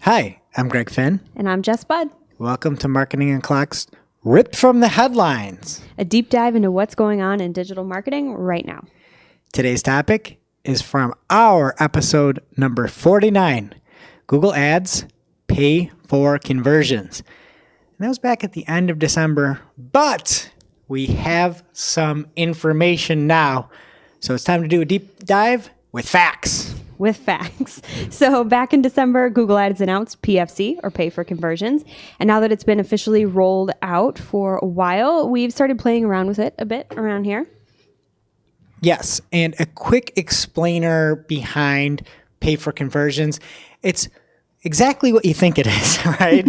Hi, I'm Greg Finn. And I'm Jess Budd. Welcome to Marketing and Clocks, ripped from the headlines. A deep dive into what's going on in digital marketing right now. Today's topic is from our episode number 49, Google Ads Pay for Conversions. And that was back at the end of December, but we have some information now. So it's time to do a deep dive with facts. With facts. So back in December, Google Ads announced PFC, or Pay for Conversions. And now that it's been officially rolled out for a while, we've started playing around with it a bit around here. Yes, and a quick explainer behind Pay for Conversions. It's exactly what you think it is, right?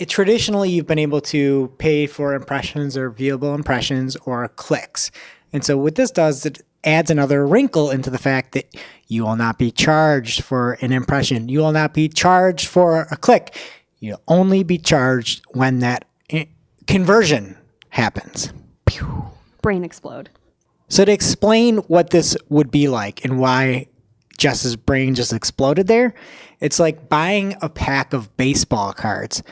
Traditionally, you've been able to pay for impressions or viewable impressions or clicks. And so what this does, it adds another wrinkle into the fact that you will not be charged for an impression. You will not be charged for a click. You'll only be charged when that conversion happens. Pew. Brain explode. So to explain what this would be like and why Jess's brain just exploded there, it's like buying a pack of baseball cards,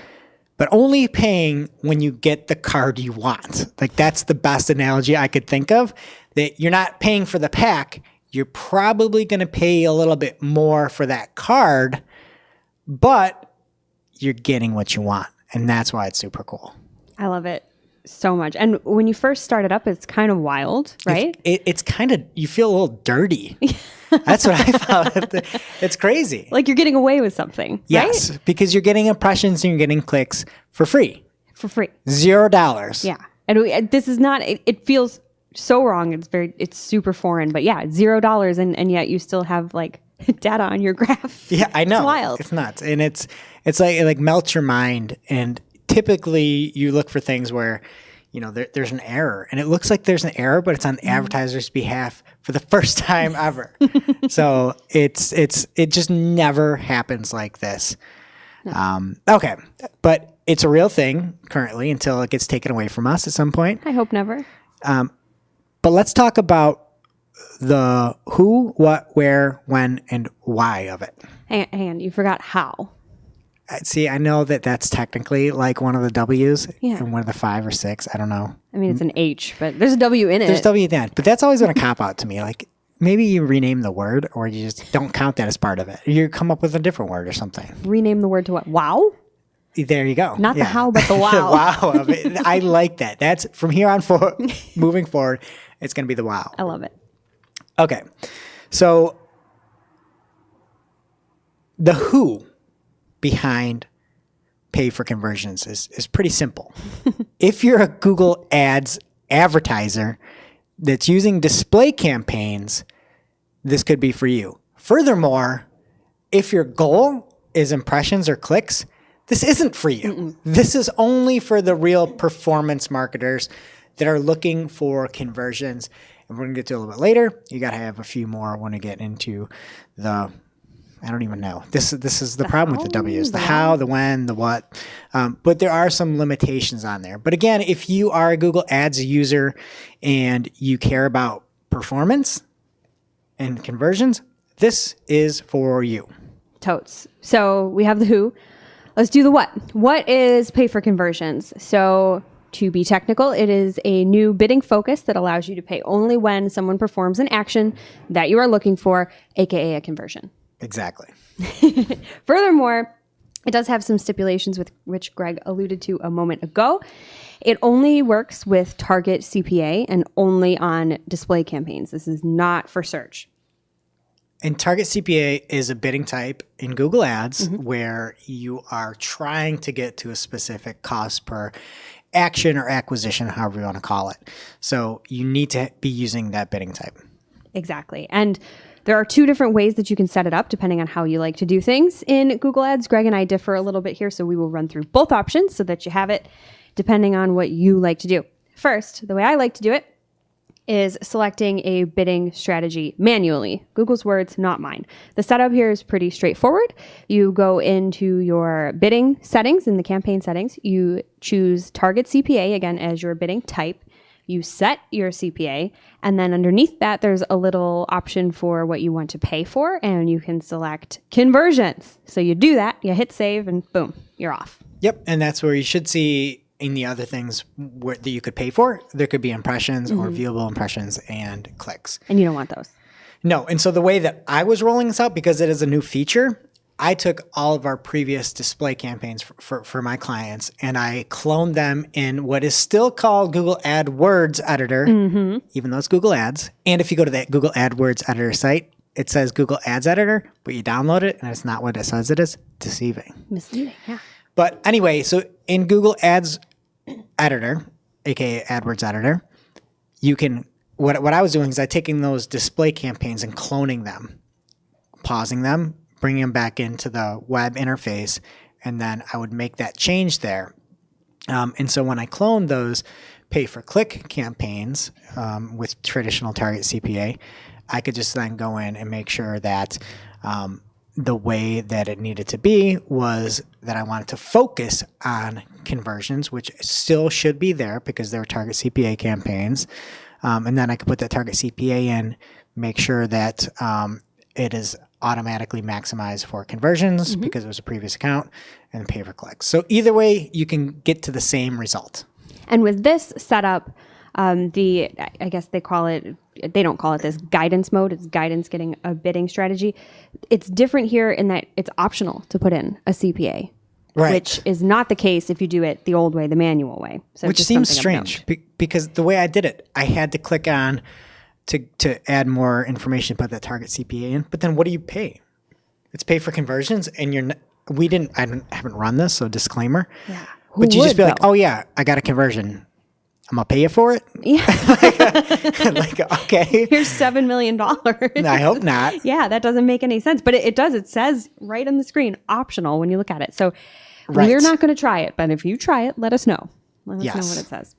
but only paying when you get the card you want. Like, that's the best analogy I could think of, that you're not paying for the pack. You're probably going to pay a little bit more for that card, but you're getting what you want. And that's why it's super cool. I love it so much. And when you first start it up, it's kind of wild, right? It's kind of, you feel a little dirty. That's what I found. It's crazy. Like you're getting away with something, yes, right? Because you're getting impressions and you're getting clicks for free. For free. $0. Yeah. And this is not, it feels so wrong. It's super foreign, but yeah, $0. And yet you still have like data on your graph. Yeah, I know. It's wild. It's nuts. And it's like, it like melts your mind. And typically you look for things where, you know, there's an error, and it looks like there's an error, but it's on the advertiser's behalf for the first time ever. So it just never happens like this. No. Okay. But it's a real thing currently until it gets taken away from us at some point. I hope never. But let's talk about the who, what, where, when, and why of it. Hang on, you forgot how. See, I know that that's technically like one of the W's and one of the 5 or 6. I don't know. I mean, it's an H, but there's a W in it. There's W then, but that's always been a cop out to me. Like, maybe you rename the word, or you just don't count that as part of it. You come up with a different word or something. Rename the word to what? Wow? There you go. Not the how, but the wow. The wow of it. I like that. That's from here on moving forward, it's going to be the wow. I love it. Okay. So the who behind Pay for Conversions is pretty simple. If you're a Google Ads advertiser that's using display campaigns, this could be for you. Furthermore, if your goal is impressions or clicks, this isn't for you. Mm-mm. This is only for the real performance marketers that are looking for conversions. And we're going to get to a little bit later. You got to have a few more when we get into the, I don't even know. This is the problem with the W's. The how, the when, the what. But there are some limitations on there. But again, if you are a Google Ads user and you care about performance and conversions, this is for you. Totes. So we have the who. Let's do the what. What is Pay for Conversions? So to be technical, it is a new bidding focus that allows you to pay only when someone performs an action that you are looking for, aka a conversion. Exactly. Furthermore, it does have some stipulations with which Greg alluded to a moment ago. It only works with target CPA and only on display campaigns. This is not for search. And target CPA is a bidding type in Google Ads where you are trying to get to a specific cost per action or acquisition, however you want to call it. So you need to be using that bidding type. Exactly. And there are 2 different ways that you can set it up depending on how you like to do things in Google Ads. Greg and I differ a little bit here, so we will run through both options so that you have it depending on what you like to do. First, the way I like to do it is selecting a bidding strategy manually. Google's words, not mine. The setup here is pretty straightforward. You go into your bidding settings, in the campaign settings, you choose target CPA, again, as your bidding type. You set your CPA, and then underneath that, there's a little option for what you want to pay for, and you can select conversions. So you do that, you hit save, and boom, you're off. Yep. And that's where you should see in the other things that you could pay for. There could be impressions or viewable impressions and clicks. And you don't want those. No. And so the way that I was rolling this out, because it is a new feature, I took all of our previous display campaigns for my clients and I cloned them in what is still called Google AdWords Editor, even though it's Google Ads. And if you go to that Google AdWords Editor site, it says Google Ads Editor, but you download it and it's not what it says it is. Deceiving. Misleading, yeah. But anyway, so in Google Ads Editor, aka AdWords Editor, you can, what I was doing is I taking those display campaigns and cloning them, pausing them, bringing them back into the web interface, and then I would make that change there. And so when I cloned those pay-per-click campaigns with traditional target CPA, I could just then go in and make sure that the way that it needed to be was that I wanted to focus on conversions, which still should be there because they're target CPA campaigns. And then I could put that target CPA in, make sure that it is automatically maximized for conversions because it was a previous account, and pay per click. So either way, you can get to the same result. And with this setup, I guess they don't call it this guidance mode. It's guidance getting a bidding strategy. It's different here in that it's optional to put in a CPA, right, which is not the case if you do it the old way, the manual way. So which seems strange because the way I did it, I had to click on to add more information, put that target CPA in. But then what do you pay? It's pay for conversions, and I haven't run this, so disclaimer. Yeah. But you just be like, oh yeah, I got a conversion. I'm gonna pay you for it. Yeah. like okay. Here's $7 million. I hope not. Yeah, that doesn't make any sense. But it does. It says right on the screen, optional when you look at it. So we're not going to try it. But if you try it, let us know. Let us know what it says.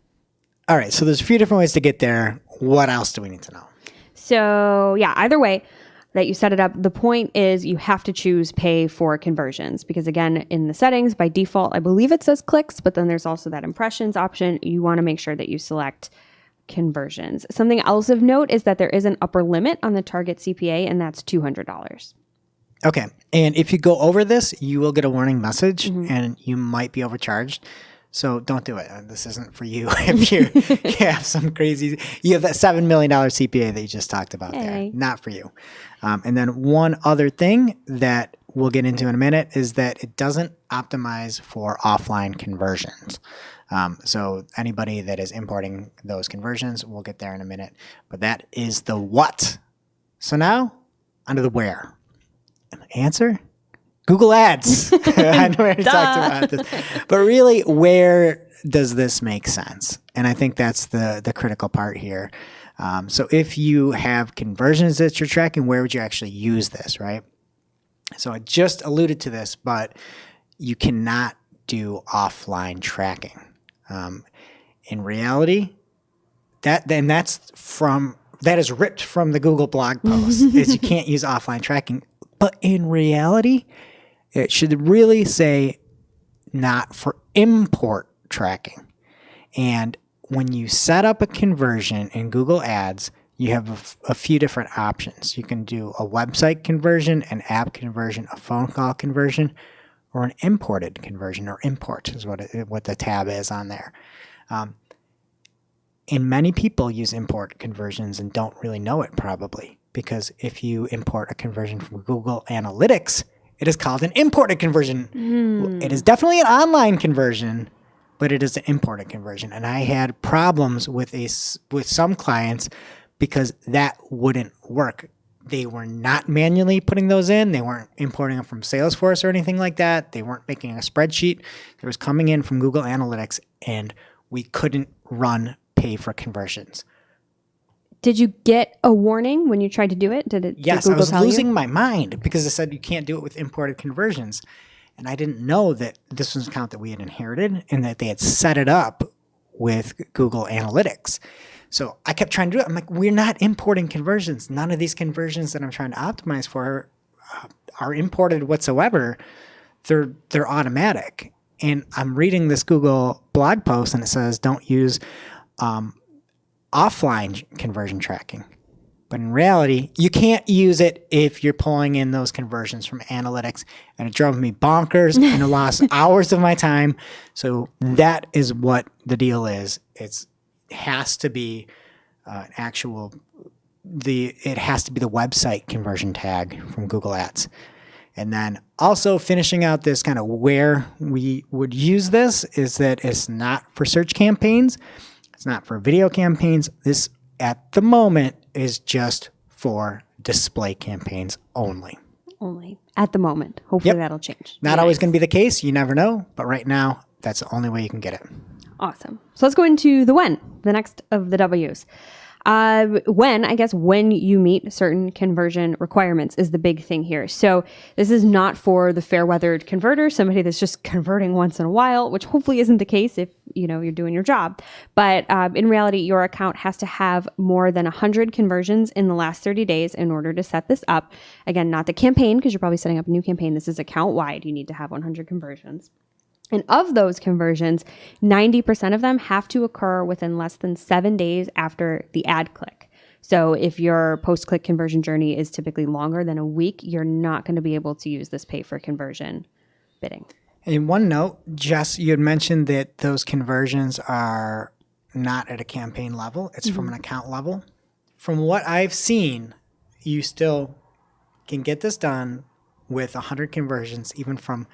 All right. So there's a few different ways to get there. What else do we need to know? So yeah, either way that you set it up, the point is you have to choose pay for conversions because again, in the settings by default, I believe it says clicks, but then there's also that impressions option. You want to make sure that you select conversions. Something else of note is that there is an upper limit on the target CPA, and that's $200. Okay. And if you go over this, you will get a warning message and you might be overcharged. So don't do it. This isn't for you if you have some crazy, you have that $7 million CPA that you just talked about there. Not for you. And then one other thing that we'll get into in a minute is that it doesn't optimize for offline conversions. So anybody that is importing those conversions, we'll get there in a minute. But that is the what. So now, onto the where. Answer? Google Ads. I know we already talked about this. But really, where does this make sense? And I think that's the critical part here. So if you have conversions that you're tracking, where would you actually use this, right? So I just alluded to this, but you cannot do offline tracking. In reality, that is ripped from the Google blog post, is you can't use offline tracking. But in reality, it should really say not for import tracking. And when you set up a conversion in Google Ads, you have a few different options. You can do a website conversion, an app conversion, a phone call conversion, or an imported conversion, or import is what the tab is on there. And many people use import conversions and don't really know it probably, because if you import a conversion from Google Analytics, it is called an imported conversion. It is definitely an online conversion, but it is an imported conversion. And I had problems with some clients because that wouldn't work. They were not manually putting those in. They weren't importing them from Salesforce or anything like that. They weren't making a spreadsheet. It was coming in from Google Analytics, and we couldn't run pay for conversions. Did you get a warning when you tried to do it? Yes, I was losing my mind because it said you can't do it with imported conversions. And I didn't know that this was an account that we had inherited and that they had set it up with Google Analytics. So I kept trying to do it. I'm like, we're not importing conversions. None of these conversions that I'm trying to optimize for are imported whatsoever. They're automatic. And I'm reading this Google blog post and it says don't use offline conversion tracking. But in reality, you can't use it if you're pulling in those conversions from analytics. And it drove me bonkers and I lost hours of my time. So that is what the deal is. It has to be it has to be the website conversion tag from Google Ads. And then also finishing out this kind of where we would use this is that it's not for search campaigns. It's not for video campaigns. This at the moment is just for display campaigns only. Only at the moment. Hopefully that'll change. Not always going to be the case. You never know. But right now, that's the only way you can get it. Awesome. So let's go into the when, the next of the W's. When you meet certain conversion requirements is the big thing here. So this is not for the fair-weathered converter, somebody that's just converting once in a while, which hopefully isn't the case if you're doing your job. But in reality, your account has to have more than 100 conversions in the last 30 days in order to set this up. Again, not the campaign, because you're probably setting up a new campaign. This is account-wide. You need to have 100 conversions. And of those conversions, 90% of them have to occur within less than 7 days after the ad click. So if your post-click conversion journey is typically longer than a week, you're not going to be able to use this pay for conversion bidding. And one note, Jess, you had mentioned that those conversions are not at a campaign level. It's from an account level. From what I've seen, you still can get this done with 100 conversions, even from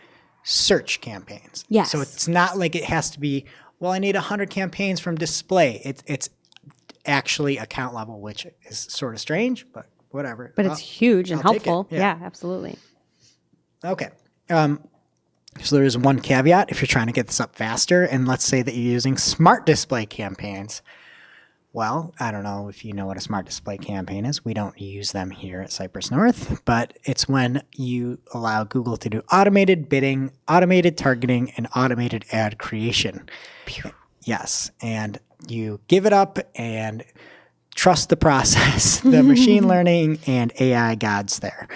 search campaigns. Yes. So it's not like it has to be, well, I need 100 campaigns from display. It's actually account level, which is sort of strange, but whatever. But it's huge and I'll take helpful. it. Yeah, absolutely. Okay. So there is one caveat if you're trying to get this up faster, and let's say that you're using smart display campaigns. Well, I don't know if you know what a smart display campaign is. We don't use them here at Cypress North, but it's when you allow Google to do automated bidding, automated targeting, and automated ad creation. Pew. Yes, and you give it up and trust the process, the machine learning and AI gods there.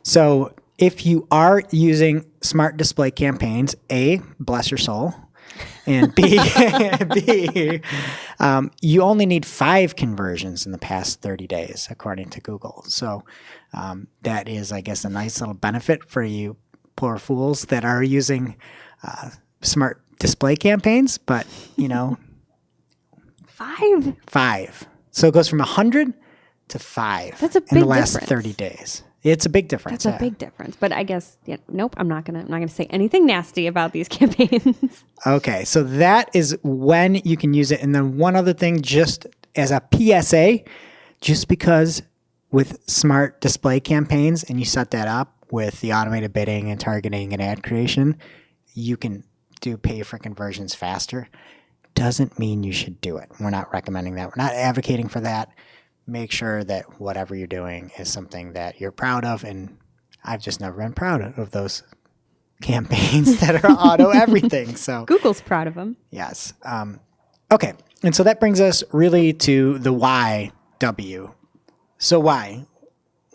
So if you are using smart display campaigns, A, bless your soul, and B, you only need 5 conversions in the past 30 days, according to Google. So that is, I guess, a nice little benefit for you poor fools that are using smart display campaigns. But, 5. So it goes from 100 to 5 That's a big in the last difference. 30 days. It's a big difference. That's a big difference. But I guess, nope, I'm not gonna say anything nasty about these campaigns. Okay, so that is when you can use it. And then one other thing, just as a PSA, just because with smart display campaigns and you set that up with the automated bidding and targeting and ad creation, you can do pay for conversions faster. Doesn't mean you should do it. We're not recommending that. We're not advocating for that. Make sure that whatever you're doing is something that you're proud of. And I've just never been proud of those campaigns that are auto everything. So Google's proud of them. Yes. Okay. And so that brings us really to the why W. So why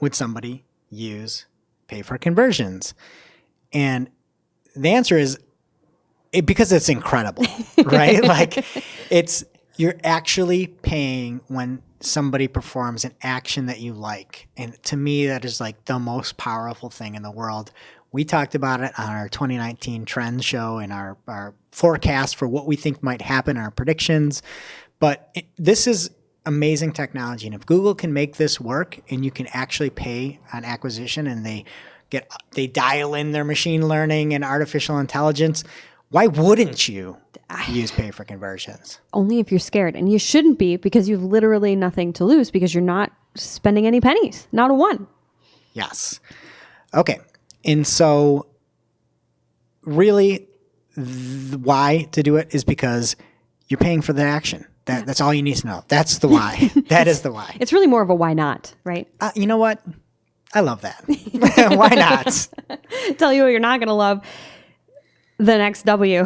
would somebody use pay for conversions? And the answer is because it's incredible, right? Like you're actually paying when somebody performs an action that you like. And to me, that is like the most powerful thing in the world. We talked about it on our 2019 trends show and our forecast for what we think might happen, our predictions. But this is amazing technology. And if Google can make this work and you can actually pay on acquisition and they dial in their machine learning and artificial intelligence, why wouldn't you use pay for conversions? Only if you're scared. And you shouldn't be, because you've literally nothing to lose because you're not spending any pennies, not a one. Yes. Okay. And so really why to do it is because you're paying for the action. That's all you need to know. That's the why. That is the why. It's really more of a why not, right? You know what? I love that. Why not? Tell you what you're not going to love. The next W.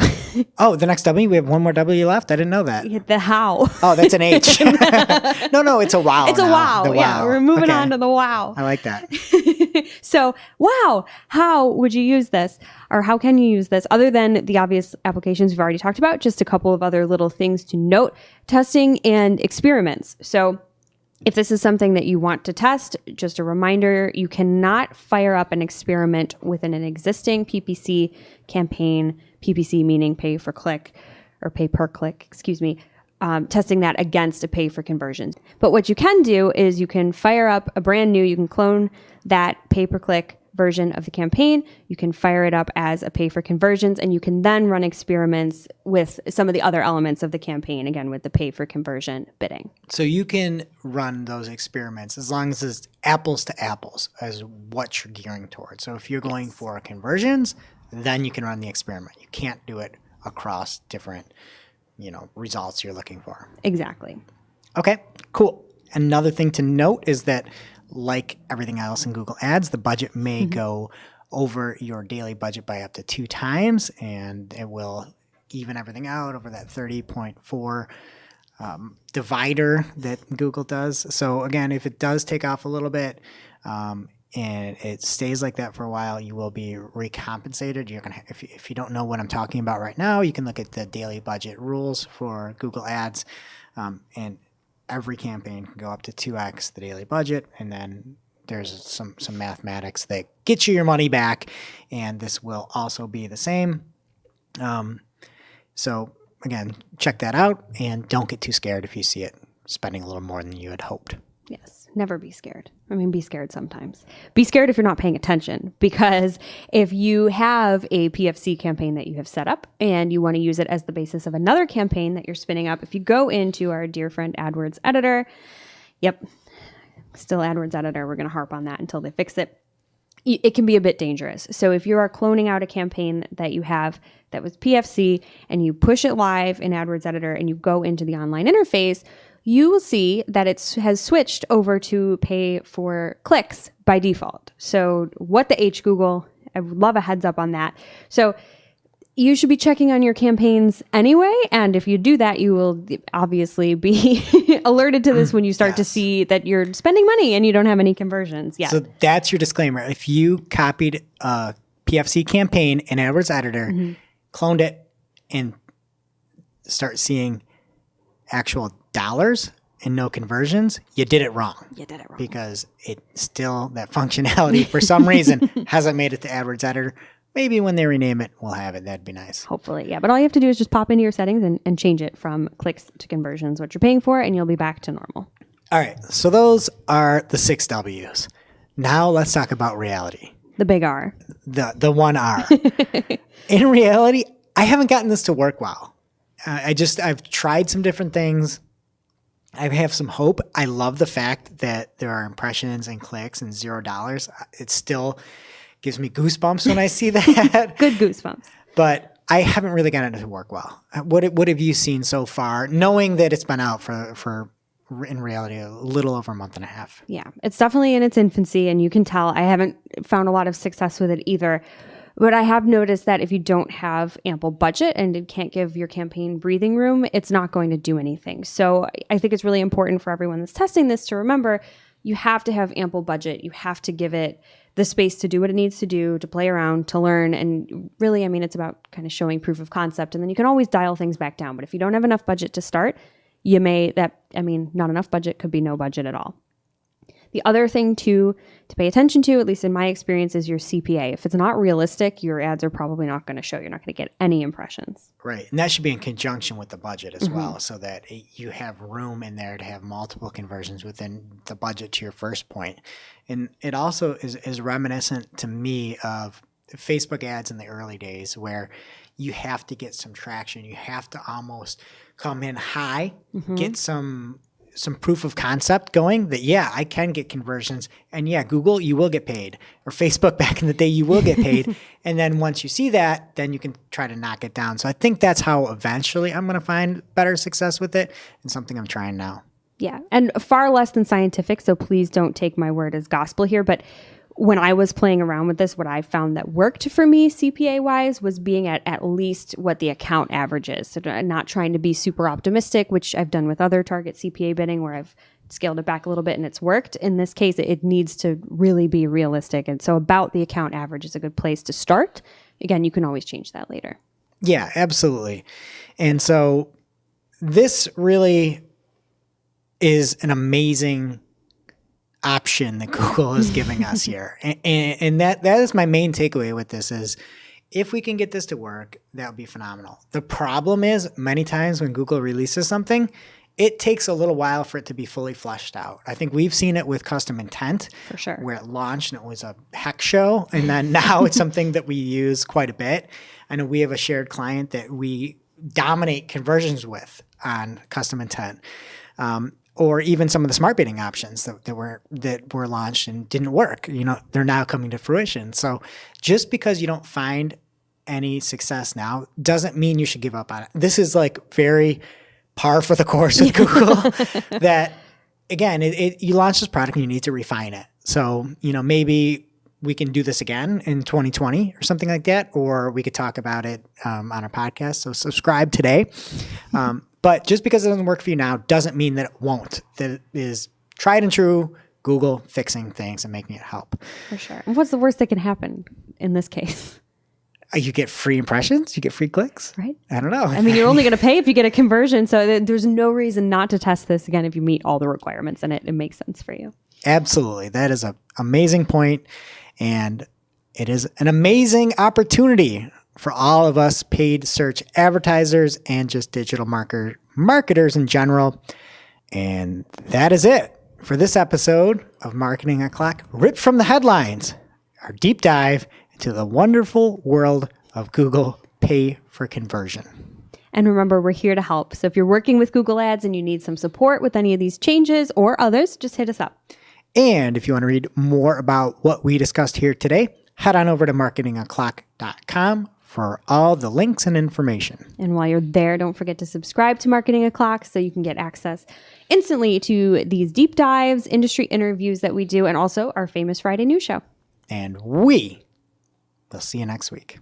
Oh, the next W? We have one more W left? I didn't know that. The how. Oh, that's an H. No, it's a wow. It's a wow. The Yeah, wow. we're moving on to the wow. I like that. So, wow, how would you use this? Or how can you use this? Other than the obvious applications we've already talked about, just a couple of other little things to note: testing and experiments. So if this is something that you want to test, just a reminder, you cannot fire up an experiment within an existing PPC campaign, PPC meaning pay for click or pay per click, excuse me, testing that against a pay for conversions. But what you can do is you can fire up a brand new, you can clone that pay per click version of the campaign. You can fire it up as a pay for conversions, and you can then run experiments with some of the other elements of the campaign, again, with the pay for conversion bidding. So you can run those experiments as long as it's apples to apples as what you're gearing towards. So if you're going for conversions, then you can run the experiment. You can't do it across different, results you're looking for. Exactly. Okay, cool. Another thing to note is that, like everything else in Google Ads, the budget may go over your daily budget by up to 2 times, and it will even everything out over that 30.4 divider that Google does. So again, if it does take off a little bit and it stays like that for a while, you will be recompensated. You're gonna, if you don't know what I'm talking about right now, you can look at the daily budget rules for Google Ads, and every campaign can go up to 2x the daily budget, and then there's some mathematics that get you your money back, and this will also be the same. So again, check that out, and don't get too scared if you see it spending a little more than you had hoped. Yes, never be scared. I mean, be scared sometimes. Be scared if you're not paying attention, because if you have a PFC campaign that you have set up and you want to use it as the basis of another campaign that you're spinning up, if you go into our dear friend AdWords editor, still AdWords editor, we're going to harp on that until they fix it. It can be a bit dangerous. So if you are cloning out a campaign that you have that was PFC and you push it live in AdWords editor and you go into the online interface, you will see that it has switched over to pay for clicks by default. So what the H, Google? I would love a heads up on that. So you should be checking on your campaigns anyway. And if you do that, you will obviously be alerted to this when you start to see that you're spending money and you don't have any conversions yet. So that's your disclaimer. If you copied a PFC campaign in AdWords editor, cloned it, and start seeing actual dollars and no conversions, you did it wrong. You did it wrong. Because it still, that functionality for some reason hasn't made it to AdWords editor. Maybe when they rename it, we'll have it. That'd be nice. Hopefully, yeah. But all you have to do is just pop into your settings and change it from clicks to conversions, what you're paying for, and you'll be back to normal. All right. So those are the 6 W's. Now let's talk about reality. The big R. The 1 R. In reality, I haven't gotten this to work well. I've tried some different things. I have some hope. I love the fact that there are impressions and clicks and $0. It still gives me goosebumps when I see that. Good goosebumps. But I haven't really gotten it to work well. What have you seen so far, knowing that it's been out for in reality a little over a month and a half? Yeah, it's definitely in its infancy, and you can tell I haven't found a lot of success with it either. But I have noticed that if you don't have ample budget and it can't give your campaign breathing room, it's not going to do anything. So I think it's really important for everyone that's testing this to remember you have to have ample budget. You have to give it the space to do what it needs to do, to play around, to learn. And really, I mean, it's about kind of showing proof of concept. And then you can always dial things back down. But if you don't have enough budget to start, not enough budget could be no budget at all. The other thing to pay attention to, at least in my experience, is your CPA. If it's not realistic, your ads are probably not going to show. You're not going to get any impressions. Right. And that should be in conjunction with the budget as well, so that you have room in there to have multiple conversions within the budget to your first point. And it also is reminiscent to me of Facebook ads in the early days, where you have to get some traction. You have to almost come in high, get some proof of concept going that, I can get conversions, and Google, you will get paid, or Facebook back in the day, you will get paid. And then once you see that, then you can try to knock it down. So I think that's how eventually I'm going to find better success with it, and something I'm trying now. Yeah. And far less than scientific. So please don't take my word as gospel here. But when I was playing around with this, what I found that worked for me CPA wise was being at least what the account average is. So not trying to be super optimistic, which I've done with other target CPA bidding, where I've scaled it back a little bit and it's worked. In this case, it needs to really be realistic. And so about the account average is a good place to start. Again, you can always change that later. Yeah, absolutely. And so this really is an amazing option that Google is giving us here. And that is my main takeaway with this is if we can get this to work, that would be phenomenal. The problem is many times when Google releases something, it takes a little while for it to be fully fleshed out. I think we've seen it with custom intent For sure. where it launched and it was a heck show. And then now it's something that we use quite a bit. I know we have a shared client that we dominate conversions with on custom intent. Or even some of the smart bidding options that were launched and didn't work. You know, they're now coming to fruition. So just because you don't find any success now doesn't mean you should give up on it. This is like very par for the course with Google that, again, you launch this product and you need to refine it. So, you know, maybe we can do this again in 2020 or something like that, or we could talk about it on our podcast. So subscribe today. But just because it doesn't work for you now doesn't mean that it won't. That it is tried and true Google fixing things and making it help. For sure. And what's the worst that can happen in this case? You get free impressions. You get free clicks. Right. I don't know. I mean, you're only going to pay if you get a conversion. So there's no reason not to test this again if you meet all the requirements and it makes sense for you. Absolutely. That is an amazing point. And it is an amazing opportunity for all of us paid search advertisers and just digital marketers in general. And that is it for this episode of Marketing O'Clock, ripped from the headlines, our deep dive into the wonderful world of Google Pay for Conversion. And remember, we're here to help. So if you're working with Google Ads and you need some support with any of these changes or others, just hit us up. And if you want to read more about what we discussed here today, head on over to marketingoclock.com for all the links and information. And while you're there, don't forget to subscribe to Marketing O'Clock so you can get access instantly to these deep dives, industry interviews that we do, and also our famous Friday news show. And we will see you next week.